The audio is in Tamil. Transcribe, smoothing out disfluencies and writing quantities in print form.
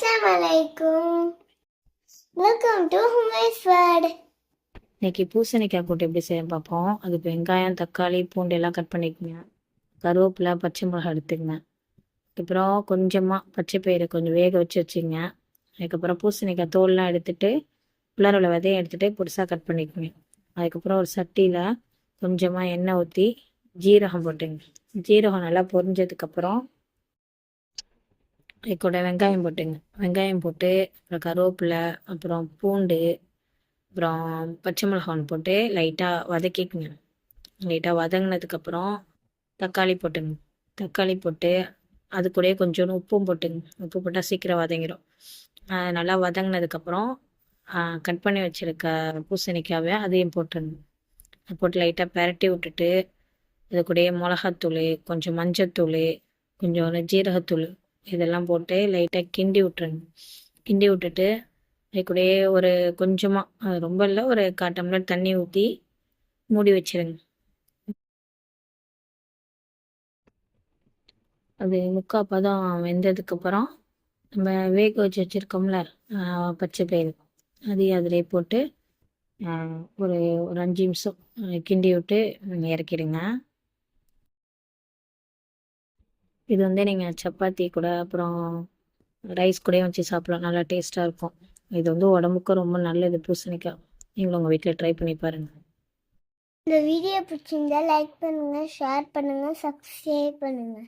அஸ்ஸலாமலைக்கும். Welcome to Humaiz world. இன்னைக்கு பூசணிக்காய் கூட்டு எப்படி செய்ய பார்ப்போம். அதுக்கு வெங்காயம், தக்காளி, பூண்டு எல்லாம் கட் பண்ணிக்கோங்க. கருவேப்பிலை, பச்சை மிளகாய் எடுத்துக்கங்க. அதுக்கப்புறம் கொஞ்சமாக பச்சை பயிறு கொஞ்சம் வேக வச்சு வச்சுங்க. அதுக்கப்புறம் பூசணிக்காய் தோல்லாம் எடுத்துட்டு உலரோட விதையை எடுத்துகிட்டு புதுசாக கட் பண்ணிக்கோங்க. அதுக்கப்புறம் ஒரு சட்டியில் கொஞ்சமாக எண்ணெய் ஊற்றி ஜீரகம் போட்டுங்க. ஜீரகம் நல்லா பொரிஞ்சதுக்கப்புறம் இது கூட வெங்காயம் போட்டுங்க. வெங்காயம் போட்டு அப்புறம் கருவேப்பிலை, அப்புறம் பூண்டு, அப்புறம் பச்சை மிளகாய் போட்டு லைட்டாக வதக்கிக்குங்க. லைட்டாக வதங்கினதுக்கப்புறம் தக்காளி போட்டுங்க. தக்காளி போட்டு அது கூடயே கொஞ்சோண்டு உப்பும் போட்டுங்க. உப்பு போட்டால் சீக்கிரம் வதங்கிடும். நல்லா வதங்கினதுக்கப்புறம் கட் பண்ணி வச்சுருக்க பூசணிக்காவை அதையும் போட்டுருங்க. அது போட்டு லைட்டாக பெரட்டி விட்டுட்டு அது கூடயே மிளகாத்தூள், கொஞ்சம் மஞ்சத்தூள், கொஞ்சம் ஜீரகத்தூள் இதெல்லாம் போட்டு லைட்டாக கிண்டி விட்டுருங்க. கிண்டி விட்டுட்டு அது கூடயே ஒரு கொஞ்சமாக, ரொம்ப இல்லை, ஒரு 1/4 டம்ளர் தண்ணி ஊற்றி மூடி வச்சிருங்க. அது 3/4 பதம் வெந்ததுக்கப்புறம் நம்ம வேக வச்சு வச்சுருக்கோம்ல பச்சை பயிறு, அதையும் அதிலே போட்டு ஒரு ஒரு 5 நிமிஷம் கிண்டி விட்டு இறக்கிடுங்க. இது வந்து நீங்கள் சப்பாத்தி கூட அப்புறம் ரைஸ் கூடயும் வச்சு சாப்பிடலாம். நல்லா டேஸ்ட்டாக இருக்கும். இது வந்து உடம்புக்கும் ரொம்ப நல்லது பூசணிக்காய். நீங்களும் உங்கள் வீட்டில் ட்ரை பண்ணி பாருங்கள். இந்த வீடியோ பிடிச்சிருந்தா லைக் பண்ணுங்க, ஷேர் பண்ணுங்க, சப்ஸ்கிரைப் பண்ணுங்க.